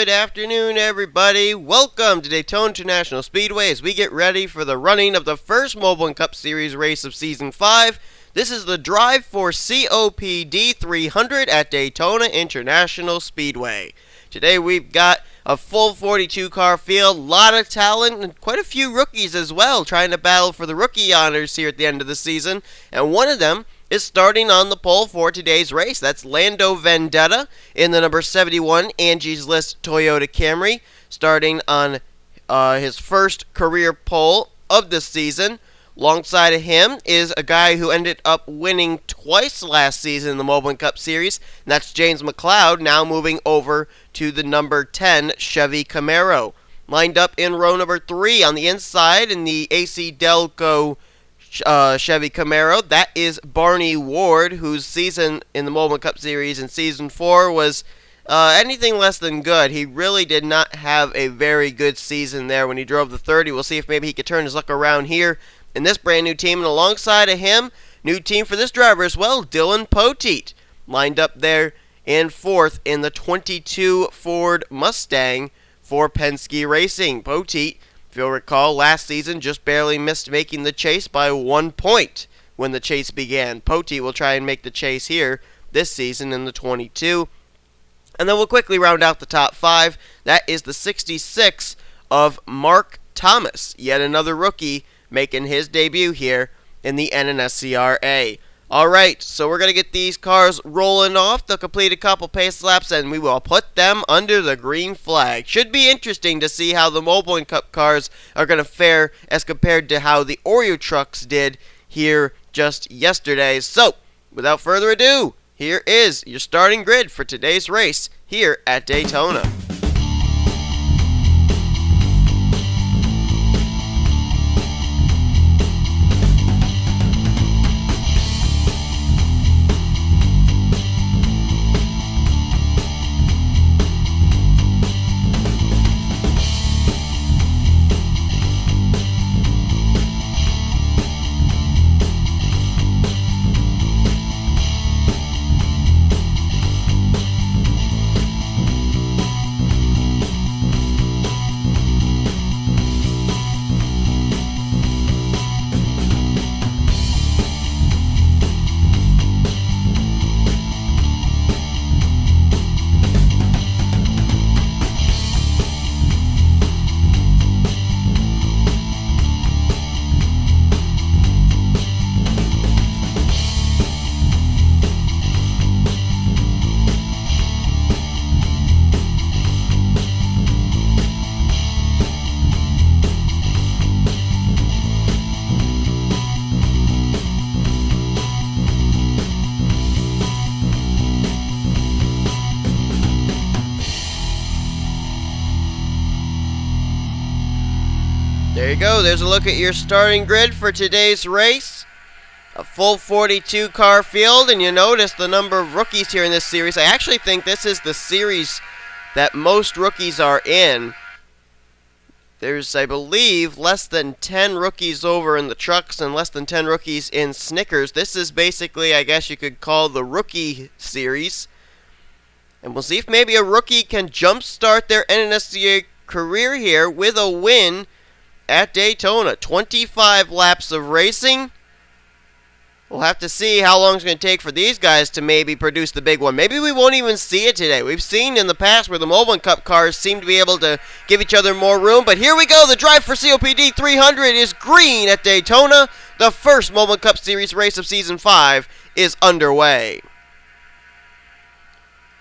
Good afternoon, everybody. Welcome to Daytona International Speedway as we get ready for the running of the first Mobil1 Cup Series race of Season 5. This is the Drive for COPD 300 at Daytona International Speedway. Today we've got a full 42-car field, a lot of talent, and quite a few rookies as well, trying to battle for the rookie honors here at the end of the season. And one of them is starting on the pole for today's race. That's Lando Vendetta in the number 71 Angie's List Toyota Camry, starting on his first career pole of the season. Alongside of him is a guy who ended up winning twice last season in the Mobil1 Cup Series, and that's James McLeod, now moving over to the number 10 Chevy Camaro. Lined up in row number 3 on the inside in the AC Delco Chevy Camaro, that is Barney Ward, whose season in the Mobil1 Cup Series in Season 4 was anything less than good. He really did not have a very good season there when he drove the 30. We'll see if maybe he could turn his luck around here in this brand new team. And alongside of him, new team for this driver as well, Dylan Poteet, lined up there in 4th in the 22 Ford Mustang for Penske Racing. Poteet, if you'll recall, last season just barely missed making the chase by 1 point when the chase began. Poteet will try and make the chase here this season in the 22. And then we'll quickly round out the top 5. That is the 66 of Mark Thomas, yet another rookie making his debut here in the NNSCRA. Alright, so we're going to get these cars rolling off. They'll complete a couple pace laps and we will put them under the green flag. Should be interesting to see how the Mobil1 Cup cars are going to fare as compared to how the Oreo trucks did here just yesterday. So, without further ado, here is your starting grid for today's race here at Daytona. There you go. There's a look at your starting grid for today's race. A full 42-car field, and you notice the number of rookies here in this series. I actually think this is the series that most rookies are in. There's, I believe, less than 10 rookies over in the trucks and less than 10 rookies in Snickers. This is basically, I guess you could call the rookie series. And we'll see if maybe a rookie can jumpstart their NNSCRA career here with a win at Daytona. 25 laps of racing. We'll have to see how long it's going to take for these guys to maybe produce the big one. Maybe we won't even see it today. We've seen in the past where the Mobil1 Cup cars seem to be able to give each other more room. But here we go. The Drive for COPD 300 is green at Daytona. The first Mobil1 Cup Series race of Season 5 is underway.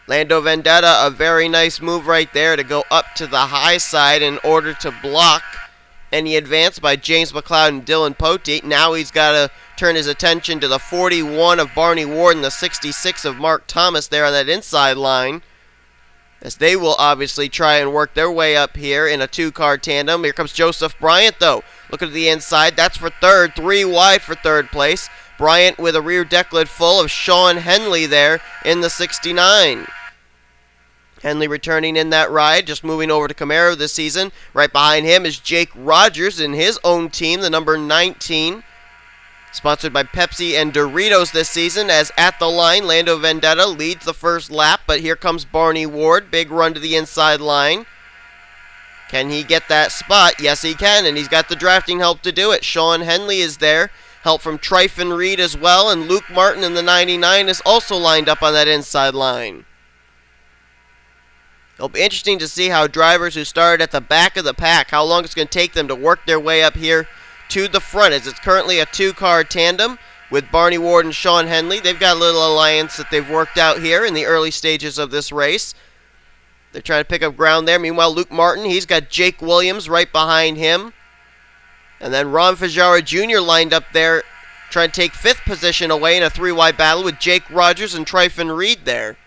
Lando Vendetta, a very nice move right there to go up to the high side in order to block any advance by James McLeod and Dylan Poteet. Now he's got to turn his attention to the 41 of Barney Ward and the 66 of Mark Thomas there on that inside line, as they will obviously try and work their way up here in a 2-car tandem. Here comes Joseph Bryant, though. Look at the inside. That's for third. 3 wide for third place. Bryant with a rear deck lid full of Sean Henley there in the 69. Henley returning in that ride, just moving over to Camaro this season. Right behind him is Jake Rogers in his own team, the number 19 Sponsored by Pepsi and Doritos this season, as at the line, Lando Vendetta leads the first lap, but here comes Barney Ward. Big run to the inside line. Can he get that spot? Yes, he can, and he's got the drafting help to do it. Sean Henley is there. Help from Tryfon Reed as well, and Luke Martin in the 99 is also lined up on that inside line. It'll be interesting to see how drivers who started at the back of the pack, how long it's going to take them to work their way up here to the front, as it's currently a two-car tandem with Barney Ward and Sean Henley. They've got a little alliance that they've worked out here in the early stages of this race. They're trying to pick up ground there. Meanwhile, Luke Martin, he's got Jake Williams right behind him. And then Ron Fajara Jr. lined up there, trying to take fifth position away in a three-wide battle with Jake Rogers and Tryfon Reed there.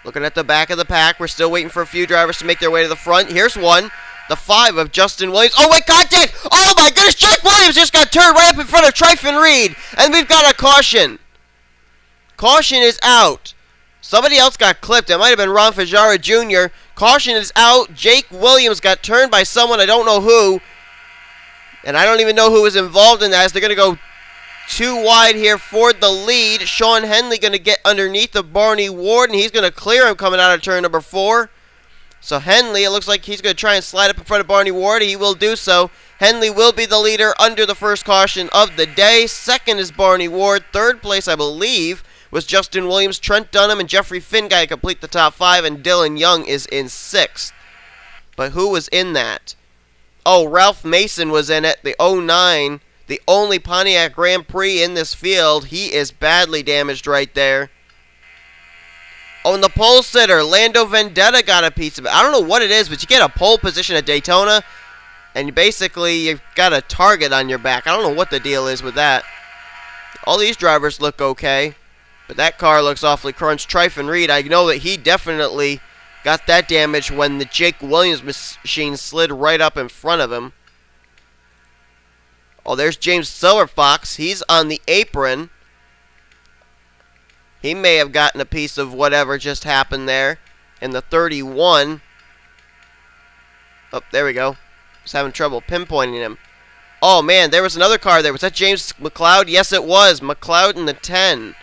Looking at the back of the pack, we're still waiting for a few drivers to make their way to the front. Here's one. The 5 of Justin Williams. Oh, wait, contact! Oh, my goodness, Jake Williams just got turned right up in front of Tryfon Reed. And we've got a caution. Caution is out. Somebody else got clipped. It might have been Ron Fajara Jr. Caution is out. Jake Williams got turned by someone, I don't know who. And I don't even know who was involved in that, as they're going to go too wide here for the lead. Sean Henley going to get underneath of Barney Ward, and he's going to clear him coming out of turn number 4. So Henley, it looks like he's going to try and slide up in front of Barney Ward. He will do so. Henley will be the leader under the first caution of the day. Second is Barney Ward. Third place, I believe, was Justin Williams. Trent Dunham and Jeffrey Finguy complete the top 5, and Dylan Young is in 6th. But who was in that? Oh, Ralph Mason was in it, the 09, the only Pontiac Grand Prix in this field. He is badly damaged right there. Oh, and the pole sitter, Lando Vendetta, got a piece of it. I don't know what it is, but you get a pole position at Daytona, and you've got a target on your back. I don't know what the deal is with that. All these drivers look okay, but that car looks awfully crunched. Tryfon Reed, I know that he definitely got that damage when the Jake Williams machine slid right up in front of him. Oh, there's James Silverfox. He's on the apron. He may have gotten a piece of whatever just happened there in the 31. Oh, there we go. I was having trouble pinpointing him. Oh, man, there was another car there. Was that James McLeod? Yes, it was. McLeod in the 10.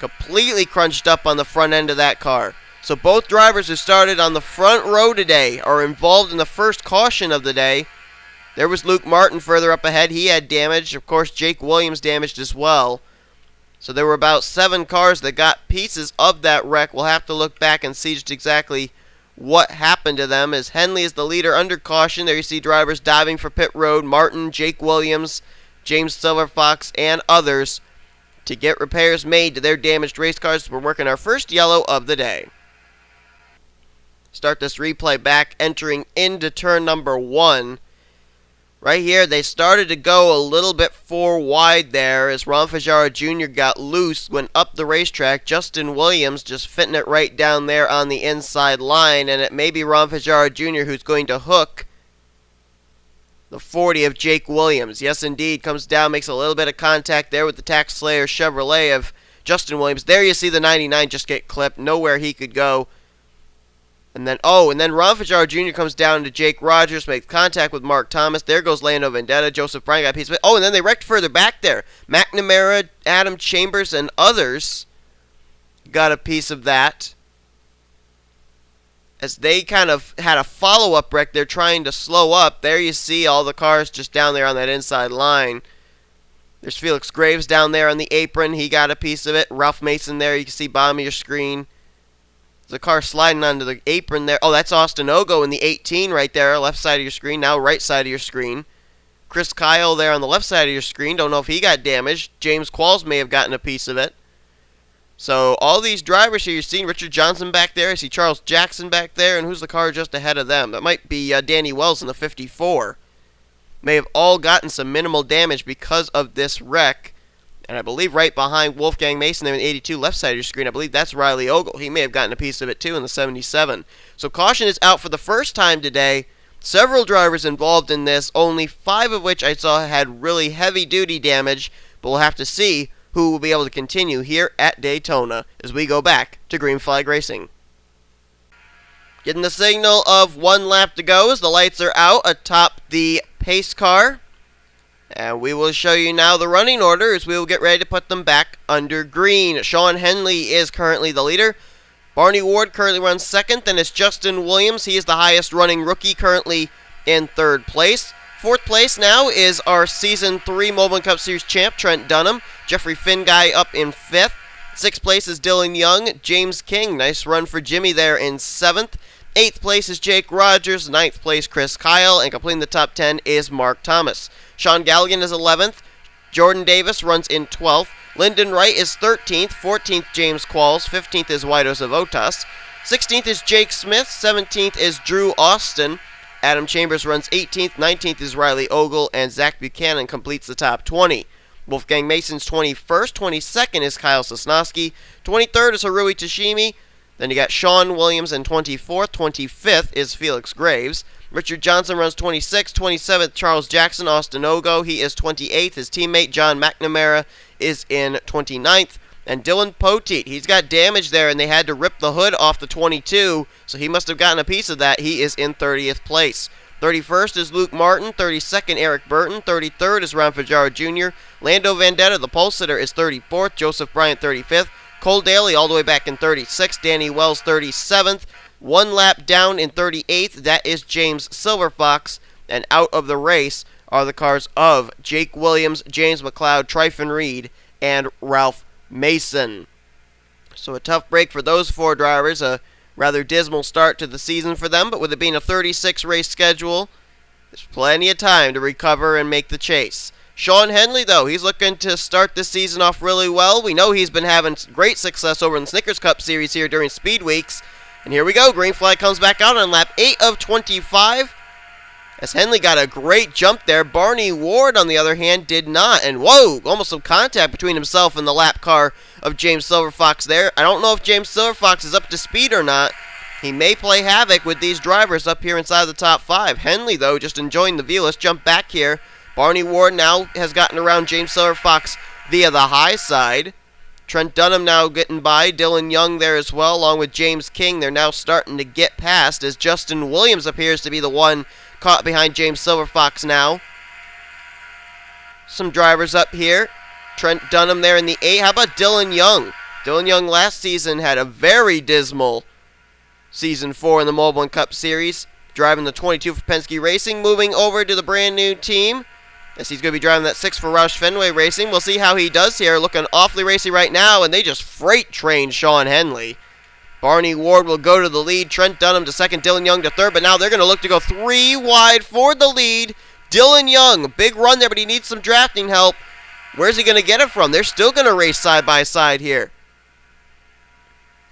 Completely crunched up on the front end of that car. So both drivers who started on the front row today are involved in the first caution of the day. There was Luke Martin further up ahead. He had damage. Of course, Jake Williams damaged as well. So there were about 7 cars that got pieces of that wreck. We'll have to look back and see just exactly what happened to them, as Henley is the leader under caution. There you see drivers diving for pit road. Martin, Jake Williams, James Silverfox, and others to get repairs made to their damaged race cars. We're working our first yellow of the day. Start this replay back, entering into turn number 1. Right here, they started to go a little bit 4 wide there as Ron Fajara Jr. got loose, went up the racetrack. Justin Williams just fitting it right down there on the inside line, and it may be Ron Fajara Jr. who's going to hook the 40 of Jake Williams. Yes, indeed, comes down, makes a little bit of contact there with the Tax Slayer Chevrolet of Justin Williams. There you see the 99 just get clipped, nowhere he could go. And then Ron Fajara Jr. comes down to Jake Rogers, makes contact with Mark Thomas. There goes Lando Vendetta. Joseph Bryan got a piece of it. Oh, and then they wrecked further back there. McNamara, Adam Chambers, and others got a piece of that, as they kind of had a follow-up wreck. They're trying to slow up. There you see all the cars just down there on that inside line. There's Felix Graves down there on the apron. He got a piece of it. Ralph Mason there. You can see bottom of your screen. The car sliding onto the apron there. Oh, that's Austin Ogo in the 18 right there, left side of your screen. Now right side of your screen. Chris Kyle there on the left side of your screen. Don't know if he got damaged. James Qualls may have gotten a piece of it. So all these drivers here, you're seeing Richard Johnson back there. I see Charles Jackson back there. And who's the car just ahead of them? That might be Danny Wells in the 54. May have all gotten some minimal damage because of this wreck. And I believe right behind Wolfgang Mason there in the 82, left side of your screen, I believe that's Riley Ogle. He may have gotten a piece of it too in the 77. So caution is out for the first time today. Several drivers involved in this, only 5 of which I saw had really heavy-duty damage. But we'll have to see who will be able to continue here at Daytona as we go back to green flag racing. Getting the signal of 1 lap to go as the lights are out atop the pace car. And we will show you now the running order as we will get ready to put them back under green. Sean Henley is currently the leader. Barney Ward currently runs second, then it's Justin Williams. He is the highest running rookie, currently in third place. Fourth place now is our Season 3 Mobil1 Cup Series champ, Trent Dunham. Jeffrey Finguy up in fifth. Sixth place is Dylan Young. James King, nice run for Jimmy there in seventh. Eighth place is Jake Rogers. Ninth place, Chris Kyle. And completing the top 10 is Mark Thomas. Sean Galligan is 11th. Jordan Davis runs in 12th. Lyndon Wright is 13th. 14th, James Qualls. 15th is Widos Avotas. 16th is Jake Smith. 17th is Drew Austin. Adam Chambers runs 18th. 19th is Riley Ogle. And Zach Buchanan completes the top 20. Wolfgang Mason's 21st. 22nd is Kyle Sosnowski. 23rd is Harui Tashimi. Then you got Sean Williams in 24th. 25th is Felix Graves. Richard Johnson runs 26th. 27th, Charles Jackson. Austin Ogo, he is 28th. His teammate, John McNamara, is in 29th. And Dylan Poteet, he's got damage there, and they had to rip the hood off the 22, so he must have gotten a piece of that. He is in 30th place. 31st is Luke Martin. 32nd, Eric Burton. 33rd is Ron Fajaro Jr. Lando Vendetta, the pole sitter, is 34th. Joseph Bryant, 35th. Cole Daly all the way back in 36th. Danny Wells, 37th. One lap down in 38th. That is James Silverfox. And out of the race are the cars of Jake Williams, James McLeod, Tryphon Reed, and Ralph Mason. So a tough break for those four drivers. A rather dismal start to the season for them. But with it being a 36-race schedule, there's plenty of time to recover and make the chase. Sean Henley, though, he's looking to start this season off really well. We know he's been having great success over in the Snickers Cup Series here during speed weeks. And here we go. Green flag comes back out on lap 8 of 25. As Henley got a great jump there. Barney Ward, on the other hand, did not. And whoa, almost some contact between himself and the lap car of James Silverfox there. I don't know if James Silverfox is up to speed or not. He may play havoc with these drivers up here inside the top 5. Henley, though, just enjoying the view. Let's jump back here. Barney Ward now has gotten around James Silverfox via the high side. Trent Dunham now getting by. Dylan Young there as well, along with James King. They're now starting to get past as Justin Williams appears to be the one caught behind James Silverfox now. Some drivers up here. Trent Dunham there in the 8. How about Dylan Young? Dylan Young last season had a very dismal Season 4 in the Mobil1 Cup Series. Driving the 22 for Penske Racing. Moving over to the brand new team, as he's going to be driving that 6 for Roush Fenway Racing. We'll see how he does here. Looking awfully racy right now, and they just freight trained Sean Henley. Barney Ward will go to the lead. Trent Dunham to second. Dylan Young to third. But now they're going to look to go 3 wide for the lead. Dylan Young, big run there, but he needs some drafting help. Where's he going to get it from? They're still going to race side by side here.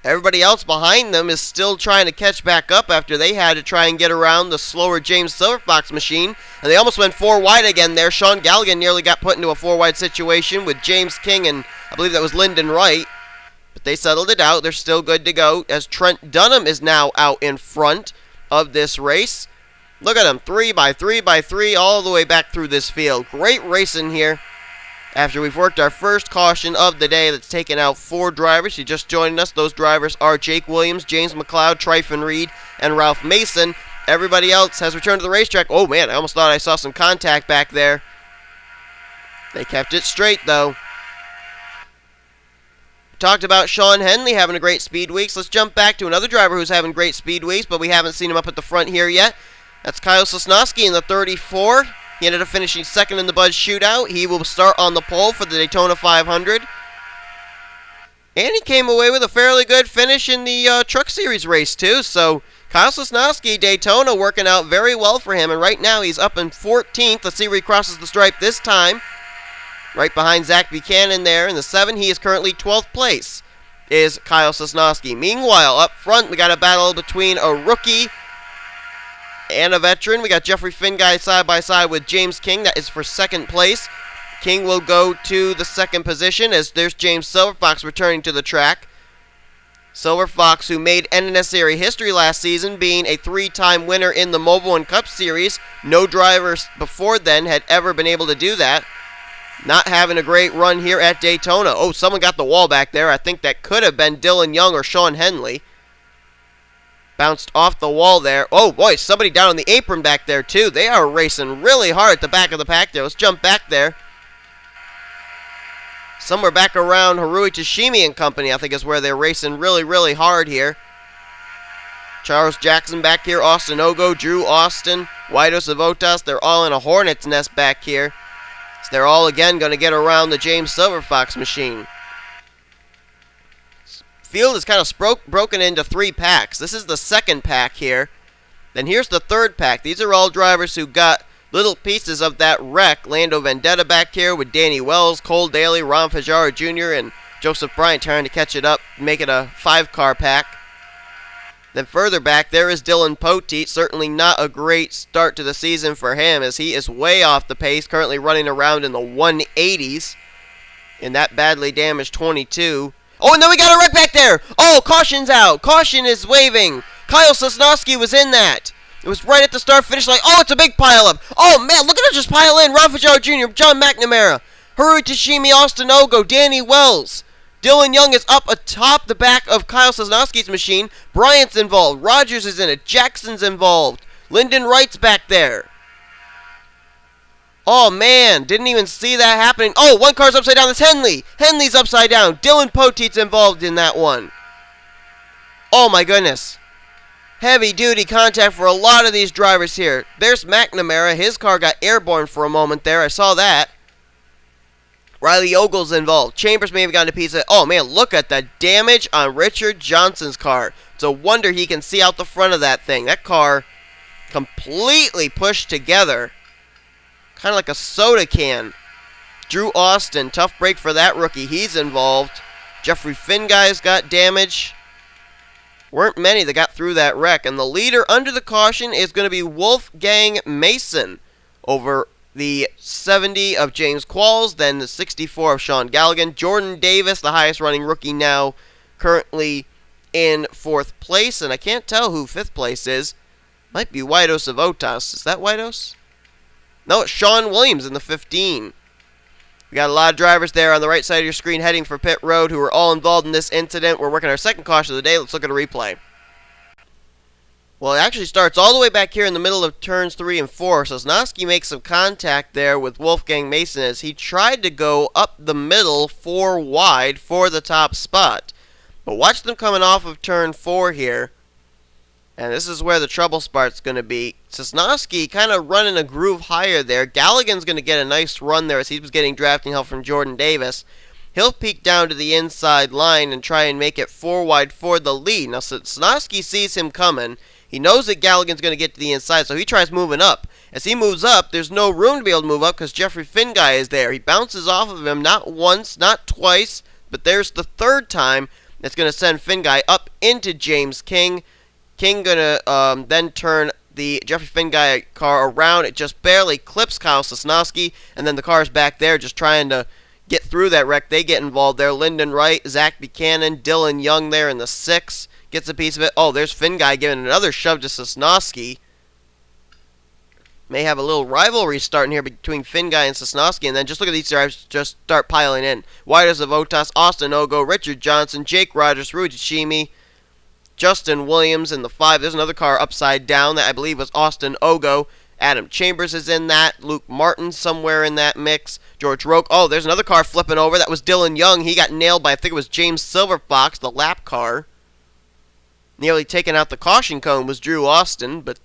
Everybody else behind them is still trying to catch back up after they had to try and get around the slower James Silverfox machine. And they almost went 4 wide again there. Sean Galligan nearly got put into a 4 wide situation with James King and I believe that was Lyndon Wright. But they settled it out. They're still good to go as Trent Dunham is now out in front of this race. Look at him, 3 by 3 by 3 all the way back through this field. Great racing here. After we've worked our first caution of the day that's taken out 4 drivers. You just joined us. Those drivers are Jake Williams, James McLeod, Tryphon Reed, and Ralph Mason. Everybody else has returned to the racetrack. Oh, man, I almost thought I saw some contact back there. They kept it straight, though. Talked about Sean Henley having a great speed weeks. Let's jump back to another driver who's having great speed weeks, but we haven't seen him up at the front here yet. That's Kyle Sosnowski in the 34. He ended up finishing second in the Buzz Shootout. He will start on the pole for the Daytona 500. And he came away with a fairly good finish in the Truck Series race, too. So, Kyle Sosnowski, Daytona, working out very well for him. And right now, he's up in 14th. Let's see where he crosses the stripe this time. Right behind Zach Buchanan there in the 7. He is currently 12th place, is Kyle Sosnowski. Meanwhile, up front, we got a battle between a rookie and a veteran. We got Jeffrey Finguy side by side with James King. That is for second place. King will go to the second position as there's James Silverfox returning to the track. Silverfox, who made NNSCRA history last season, being a 3-time winner in the Mobil1 Cup Series. No drivers before then had ever been able to do that. Not having a great run here at Daytona. Oh, someone got the wall back there. I think that could have been Dylan Young or Sean Henley. Bounced off the wall there. Oh, boy, somebody down on the apron back there, too. They are racing really hard at the back of the pack there. Let's jump back there. Somewhere back around Harui Tashimi and company, I think, is where they're racing really, really hard here. Charles Jackson back here, Austin Ogo, Drew Austin, Whitos Avotas. They're all in a hornet's nest back here. So they're all, again, going to get around the James Silverfox machine. Field is kind of broken into 3 packs. This is the second pack here. Then here's the third pack. These are all drivers who got little pieces of that wreck. Lando Vendetta back here with Danny Wells, Cole Daly, Ron Fajardo Jr., and Joseph Bryant trying to catch it up, make it a 5-car pack. Then further back, there is Dylan Poteet. Certainly not a great start to the season for him, as he is way off the pace, currently running around in the 180s in that badly damaged 22. Oh, and then we got a wreck back there. Oh, caution's out. Caution is waving. Kyle Sosnowski was in that. It was right at the start-finish line. Oh, it's a big pileup. Oh, man, look at it just pile in. Ron Fajardo Jr., John McNamara, Harui Tashimi, Austin Ogo, Danny Wells. Dylan Young is up atop the back of Kyle Sosnowski's machine. Bryant's involved. Rogers is in it. Jackson's involved. Lyndon Wright's back there. Oh, man, didn't even see that happening. Oh, one car's upside down. That's Henley. Henley's upside down. Dylan Poteet's involved in that one. Oh, my goodness. Heavy-duty contact for a lot of these drivers here. There's McNamara. His car got airborne for a moment there. I saw that. Riley Ogle's involved. Chambers may have gotten a piece of it. Oh, man, look at the damage on Richard Johnson's car. It's a wonder he can see out the front of that thing. That car completely pushed together. Kind of like a soda can. Drew Austin, tough break for that rookie. He's involved. Jeffrey Finguy's got damage. Weren't many that got through that wreck. And the leader under the caution is going to be Wolfgang Mason over the 70 of James Qualls, then the 64 of Sean Galligan. Jordan Davis, the highest running rookie now, currently in 4th place. And I can't tell who 5th place is. Might be Whitos Avotas. Is that Whitos? No, it's Sean Williams in the 15. We got a lot of drivers there on the right side of your screen heading for pit road who are all involved in this incident. We're working our second caution of the day. Let's look at a replay. Well, it actually starts all the way back here in the middle of turns 3 and 4. Sosnowski makes some contact there with Wolfgang Mason as he tried to go up the middle 4 wide for the top spot. But watch them coming off of turn 4 here. And this is where the trouble spot's going to be. Sosnowski kind of running a groove higher there. Galligan's going to get a nice run there as he was getting drafting help from Jordan Davis. He'll peek down to the inside line and try and make it 4 wide for the lead. Now, Sosnowski sees him coming. He knows that Galligan's going to get to the inside, so he tries moving up. As he moves up, there's no room to be able to move up because Jeffrey Finguy is there. He bounces off of him not once, not twice, but there's the 3rd time. That's going to send Finguy up into James King. King going to then turn the Jeffrey Finguy car around. It just barely clips Kyle Sosnowski, and then the car's back there just trying to get through that wreck. They get involved there. Lyndon Wright, Zach Buchanan, Dylan Young there in the 6. Gets a piece of it. Oh, there's Finguy giving another shove to Sosnowski. May have a little rivalry starting here between Finguy and Sosnowski. And then just look at these drivers just start piling in. Whitos Avotas, Austin Ogo, Richard Johnson, Jake Rogers, Rui Tashimi, Justin Williams in the 5. There's another car upside down that I believe was Austin Ogo. Adam Chambers is in that. Luke Martin somewhere in that mix. George Roque. Oh, there's another car flipping over. That was Dylan Young. He got nailed by, I think it was James Silverfox, the lap car. Nearly taking out the caution cone was Drew Austin, but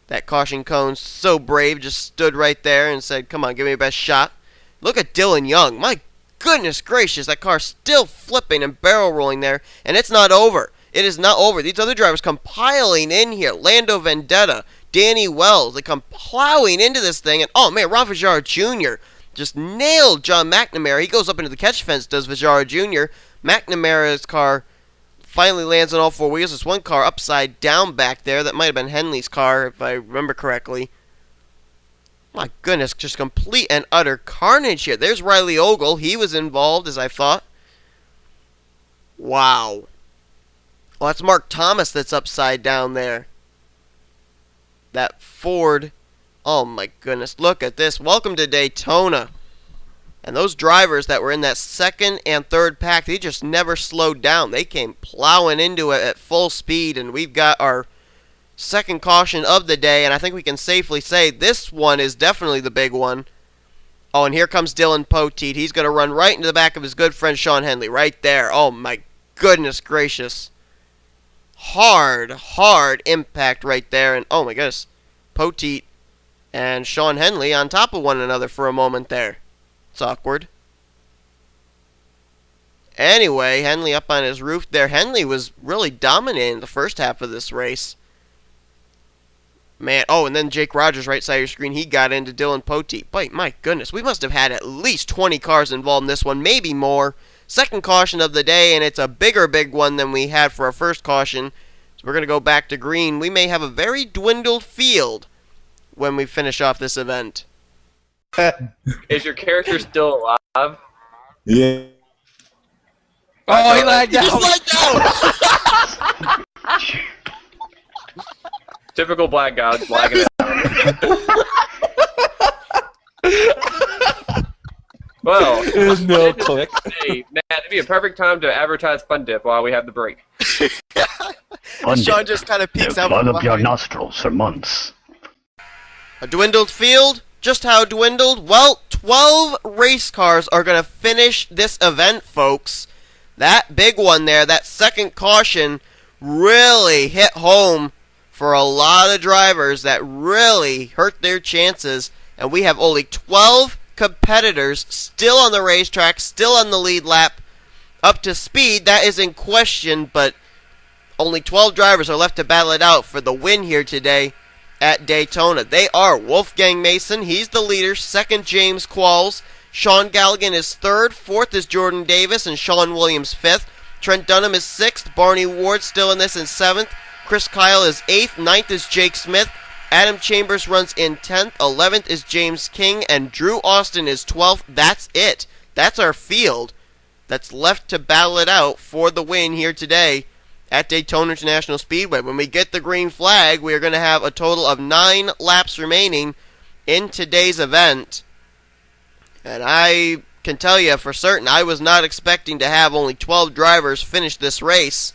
that caution cone, so brave, just stood right there and said, come on, give me your best shot. Look at Dylan Young. My goodness gracious, that car's still flipping and barrel rolling there, and it's not over. It is not over. These other drivers come piling in here. Lando Vendetta, Danny Wells, they come plowing into this thing, and oh man, Ron Fajardo Jr. just nailed John McNamara. He goes up into the catch fence, does Fajardo Jr. McNamara's car finally lands on all 4 wheels. There's one car upside down back there. That might have been Henley's car, if I remember correctly. My goodness, just complete and utter carnage here. There's Riley Ogle. He was involved, as I thought. Wow. Well, that's Mark Thomas that's upside down there. That Ford. Oh, my goodness. Look at this. Welcome to Daytona. And those drivers that were in that second and third pack, they just never slowed down. They came plowing into it at full speed, and we've got our second caution of the day, and I think we can safely say this one is definitely the big one. Oh, and here comes Dylan Poteet. He's going to run right into the back of his good friend Sean Henley right there. Oh, my goodness gracious. Hard impact right there, and oh my goodness. Poteet and Sean Henley on top of one another for a moment there. It's awkward. Anyway, Henley up on his roof there. Henley was really dominating the first half of this race. Man, oh, and then Jake Rogers right side of your screen. He got into Dylan Poteet. But my goodness, we must have had at least 20 cars involved in this one, maybe more. Second caution of the day, and it's a big one than we had for our first caution. So we're going to go back to green. We may have a very dwindled field when we finish off this event. Is your character still alive? Yeah. Oh, he lagged out. Typical black guy, lagging out. Well, There's no click. Hey, Matt, it'd be a perfect time to advertise Fun Dip while we have the break. Sean just kind of peeks out. Blood up your nostrils for months. A dwindled field? Just how dwindled? Well, 12 race cars are going to finish this event, folks. That big one there, that second caution, really hit home for a lot of drivers. That really hurt their chances. And we have only 12 competitors still on the racetrack, still on the lead lap, up to speed. That is in question, but only 12 drivers are left to battle it out for the win here today at Daytona. They are Wolfgang Mason, he's the leader. Second, James Qualls. Sean Galligan is third. Fourth is Jordan Davis, and Sean Williams fifth. Trent Dunham is sixth. Barney Ward still in this in seventh. Chris Kyle is eighth. Ninth is Jake Smith. Adam Chambers runs in 10th. 11th is James King, and Drew Austin is 12th. That's it. That's our field that's left to battle it out for the win here today at Daytona International Speedway. When we get the green flag, we are going to have a total of 9 laps remaining in today's event. And I can tell you for certain, I was not expecting to have only 12 drivers finish this race.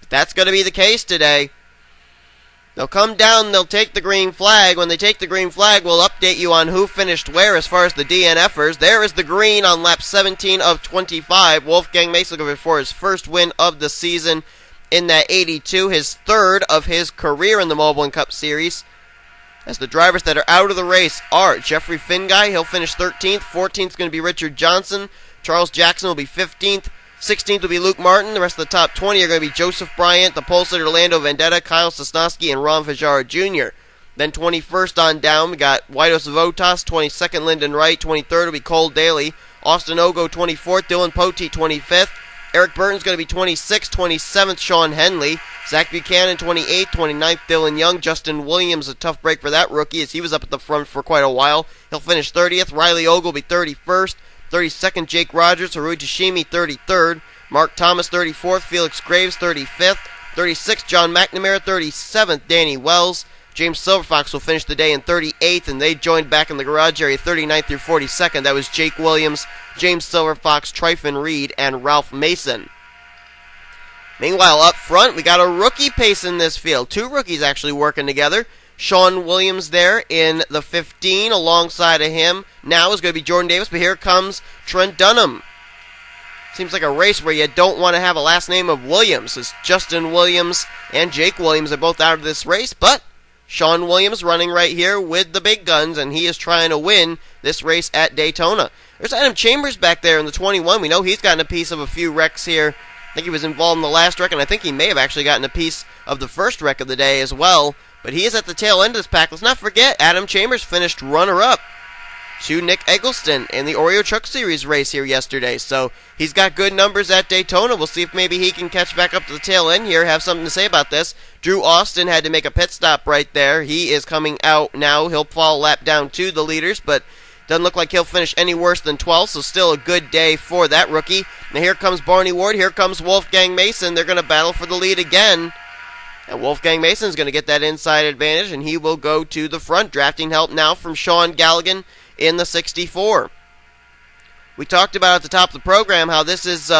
But that's going to be the case today. They'll come down, they'll take the green flag. When they take the green flag, we'll update you on who finished where as far as the DNFers. There is the green on lap 17 of 25. Wolfgang Mason looking for his first win of the season in that 82, his third of his career in the Mobil1 Cup Series. As the drivers that are out of the race are Jeffrey Finguy, he'll finish 13th. 14th is going to be Richard Johnson. Charles Jackson will be 15th. 16th will be Luke Martin. The rest of the top 20 are going to be Joseph Bryant, the pole sitter Orlando Vendetta, Kyle Sosnowski, and Ron Fajara Jr. Then 21st on down, we got Waidos Votas. 22nd, Lyndon Wright. 23rd will be Cole Daly. Austin Ogo, 24th. Dylan Poteet, 25th. Eric Burton's going to be 26th. 27th, Sean Henley. Zach Buchanan, 28th. 29th, Dylan Young. Justin Williams, a tough break for that rookie as he was up at the front for quite a while. He'll finish 30th. Riley Ogle will be 31st. 32nd, Jake Rogers. Haru Tashimi, 33rd. Mark Thomas, 34th. Felix Graves, 35th. 36th, John McNamara. 37th, Danny Wells. James Silverfox will finish the day in 38th, and they joined back in the garage area 39th through 42nd. That was Jake Williams, James Silverfox, Tryphon Reed, and Ralph Mason. Meanwhile, up front, we got a rookie pace in this field. 2 rookies actually working together. Sean Williams there in the 15 alongside of him. Now is going to be Jordan Davis, but here comes Trent Dunham. Seems like a race where you don't want to have a last name of Williams. It's Justin Williams and Jake Williams are both out of this race, but Sean Williams running right here with the big guns, and he is trying to win this race at Daytona. There's Adam Chambers back there in the 21. We know he's gotten a piece of a few wrecks here. I think he was involved in the last wreck, and I think he may have actually gotten a piece of the first wreck of the day as well. But he is at the tail end of this pack. Let's not forget, Adam Chambers finished runner-up to Nick Eggleston in the Oreo Truck Series race here yesterday. So he's got good numbers at Daytona. We'll see if maybe he can catch back up to the tail end here, have something to say about this. Drew Austin had to make a pit stop right there. He is coming out now. He'll fall a lap down to the leaders, but doesn't look like he'll finish any worse than 12th, so still a good day for that rookie. Now here comes Barney Ward. Here comes Wolfgang Mason. They're going to battle for the lead again. And Wolfgang Mason's going to get that inside advantage, and he will go to the front. Drafting help now from Sean Galligan in the 64. We talked about at the top of the program how this is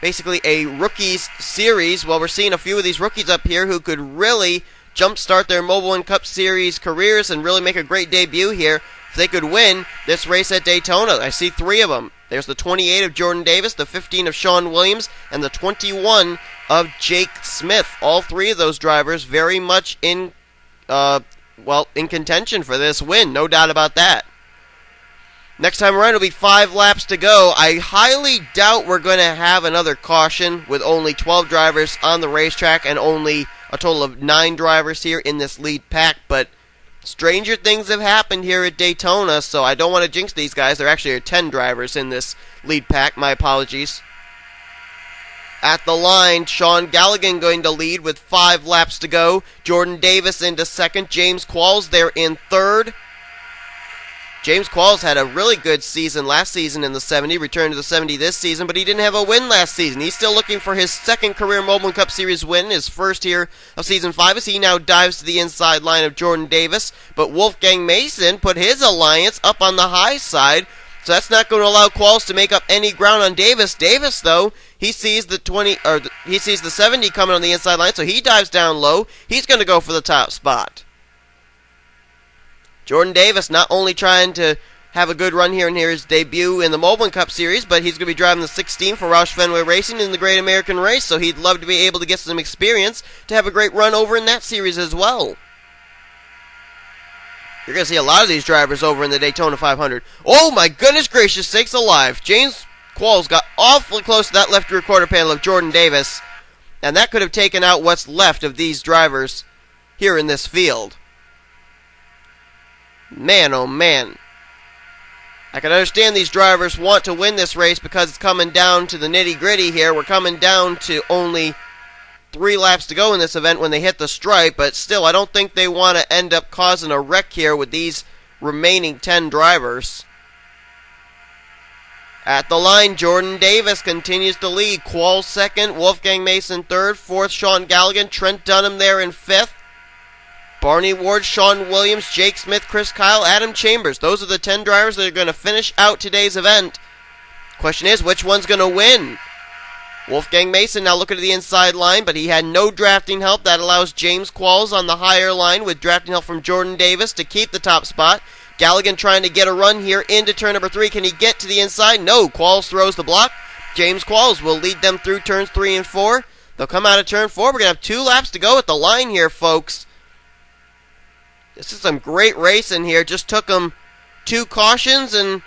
basically a rookies series. Well, we're seeing a few of these rookies up here who could really jumpstart their Mobil1 Cup Series careers and really make a great debut here if they could win this race at Daytona. I see 3 of them. There's the 28 of Jordan Davis, the 15 of Sean Williams, and the 21 of Jake Smith. All 3 of those drivers very much in contention for this win, no doubt about that. Next time around, it'll be 5 laps to go. I highly doubt we're going to have another caution with only 12 drivers on the racetrack and only a total of 9 drivers here in this lead pack, but stranger things have happened here at Daytona, so I don't want to jinx these guys. There actually are 10 drivers in this lead pack. My apologies. At the line, Sean Galligan going to lead with 5 laps to go. Jordan Davis into second. James Qualls there in third. James Qualls had a really good season last season in the 70, returned to the 70 this season, but he didn't have a win last season. He's still looking for his second career Mobil1 Cup Series win, his first here of Season 5, as he now dives to the inside line of Jordan Davis. But Wolfgang Mason put his alliance up on the high side, so that's not going to allow Qualls to make up any ground on Davis. Davis, though, he sees the 70 coming on the inside line, so he dives down low. He's going to go for the top spot. Jordan Davis not only trying to have a good run here in his debut in the Mobil1 Cup Series, but he's going to be driving the 16 for Roush Fenway Racing in the Great American Race, so he'd love to be able to get some experience to have a great run over in that series as well. You're going to see a lot of these drivers over in the Daytona 500. Oh my goodness gracious sakes alive. James Qualls got awfully close to that left rear quarter panel of Jordan Davis, and that could have taken out what's left of these drivers here in this field. Man, oh man. I can understand these drivers want to win this race because it's coming down to the nitty-gritty here. We're coming down to only 3 laps to go in this event when they hit the stripe, but still, I don't think they want to end up causing a wreck here with these remaining 10 drivers. At the line, Jordan Davis continues to lead. Qualls second, Wolfgang Mason third, fourth Sean Galligan, Trent Dunham there in fifth. Barney Ward, Sean Williams, Jake Smith, Chris Kyle, Adam Chambers. Those are the 10 drivers that are going to finish out today's event. Question is, which one's going to win? Wolfgang Mason now looking at the inside line, but he had no drafting help. That allows James Qualls on the higher line with drafting help from Jordan Davis to keep the top spot. Galligan trying to get a run here into turn number 3. Can he get to the inside? No. Qualls throws the block. James Qualls will lead them through turns 3 and 4. They'll come out of turn 4. We're going to have 2 laps to go at the line here, folks. This is some great racing here. Just took them 2 cautions and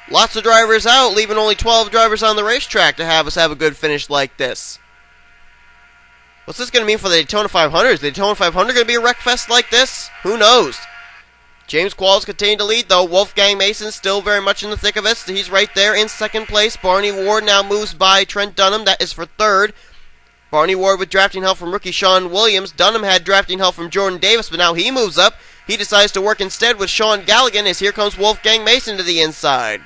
lots of drivers out, leaving only 12 drivers on the racetrack to have us have a good finish like this. What's this going to mean for the Daytona 500? Is the Daytona 500 going to be a wreck fest like this? Who knows? James Qualls continue to lead, though. Wolfgang Mason still very much in the thick of it. So he's right there in second place. Barney Ward now moves by Trent Dunham. That is for third. Barney Ward with drafting help from rookie Sean Williams. Dunham had drafting help from Jordan Davis, but now he moves up. He decides to work instead with Sean Galligan as here comes Wolfgang Mason to the inside.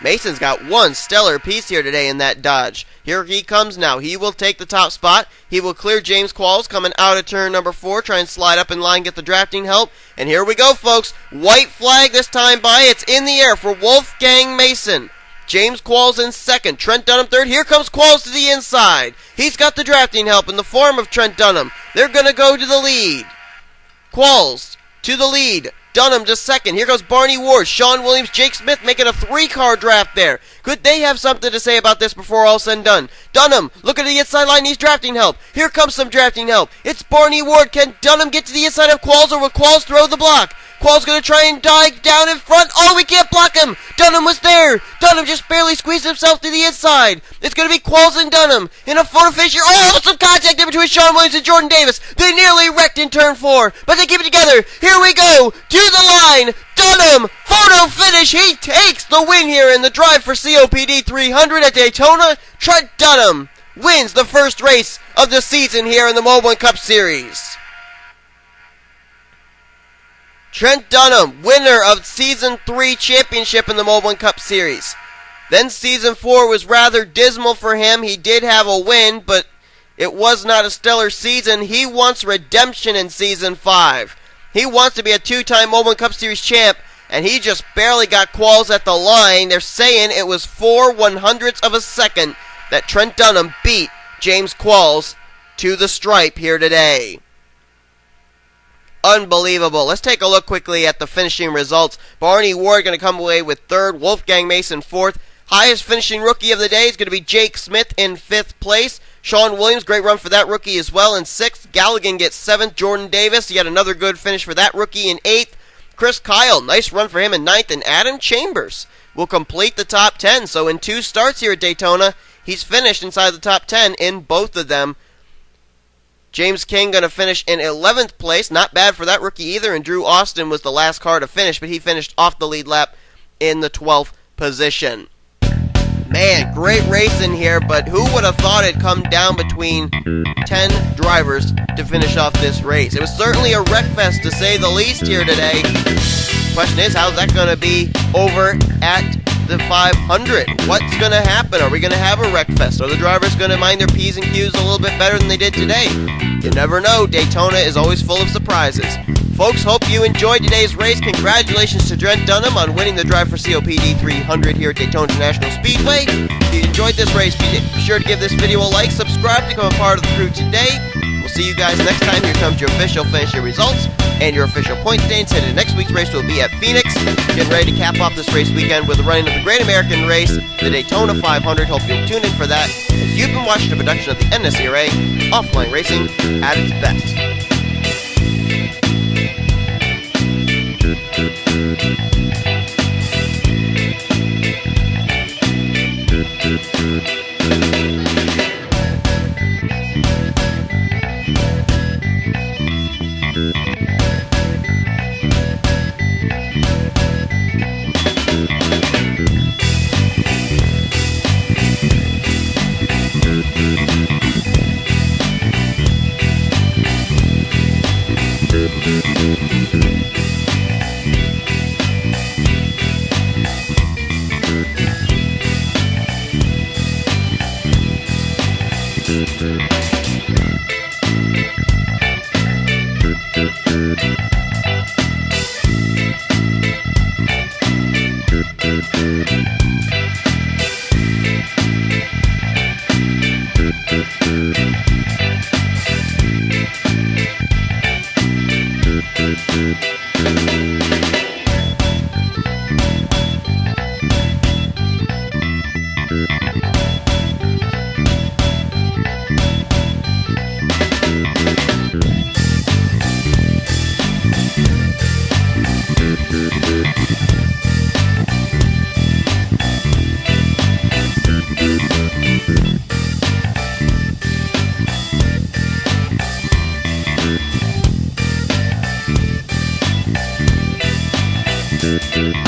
Mason's got one stellar piece here today in that Dodge. Here he comes now. He will take the top spot. He will clear James Qualls coming out of turn number 4. Try and slide up in line, get the drafting help. And here we go, folks. White flag this time by. It's in the air for Wolfgang Mason. James Qualls in second. Trent Dunham third. Here comes Qualls to the inside. He's got the drafting help in the form of Trent Dunham. They're going to go to the lead. Qualls to the lead. Dunham to second. Here goes Barney Ward, Sean Williams, Jake Smith making a 3-car draft there. Could they have something to say about this before all said and done? Dunham, look at the inside line, he's drafting help. Here comes some drafting help. It's Barney Ward. Can Dunham get to the inside of Qualls, or will Qualls throw the block? Qualls going to try and dive down in front. Oh, we can't block him. Dunham was there. Dunham just barely squeezed himself to the inside. It's going to be Qualls and Dunham in a photo finish here. Oh, some contact in between Sean Williams and Jordan Davis. They nearly wrecked in turn 4, but they keep it together. Here we go. To the line. Dunham, photo finish. He takes the win here in the drive for COPD 300 at Daytona. Trent Dunham wins the first race of the season here in the Mobil1 Cup Series. Trent Dunham, winner of Season 3 championship in the Mobil1 Cup Series. Then Season 4 was rather dismal for him. He did have a win, but it was not a stellar season. He wants redemption in Season 5. He wants to be a 2-time Mobil1 Cup Series champ and he just barely got quals at the line. They're saying it was 4/100ths of a second that Trent Dunham beat James Qualls to the stripe here today. Unbelievable. Let's take a look quickly at the finishing results. Barney Ward going to come away with third. Wolfgang Mason fourth. Highest finishing rookie of the day is going to be Jake Smith in fifth place. Sean Williams, great run for that rookie as well, in sixth. Galligan gets seventh. Jordan Davis, yet another good finish for that rookie in eighth. Chris Kyle, nice run for him in ninth. And Adam Chambers will complete the top 10. So in 2 starts here at Daytona, he's finished inside the top 10 in both of them. James King going to finish in 11th place. Not bad for that rookie either. And Drew Austin was the last car to finish, but he finished off the lead lap in the 12th position. Man, great race in here, but who would have thought it'd come down between 10 drivers to finish off this race? It was certainly a wreckfest to say the least here today. Question is, how's that going to be over at the 500? What's going to happen? Are we going to have a wreckfest? Are the drivers going to mind their P's and Q's a little bit better than they did today? You never know. Daytona is always full of surprises. Folks, hope you enjoyed today's race. Congratulations to Trent Dunham on winning the Drive for COPD 300 here at Daytona International Speedway. If you enjoyed this race, be sure to give this video a like, subscribe to become a part of the crew today. We'll see you guys next time. Here comes your official finish results and your official point standings. Headed to next week's race will be at Phoenix. Getting ready to cap off this race weekend with the running of the Great American Race, the Daytona 500. Hope you'll tune in for that. As you've been watching a production of the NNSCRA, offline racing at its best. Thank you.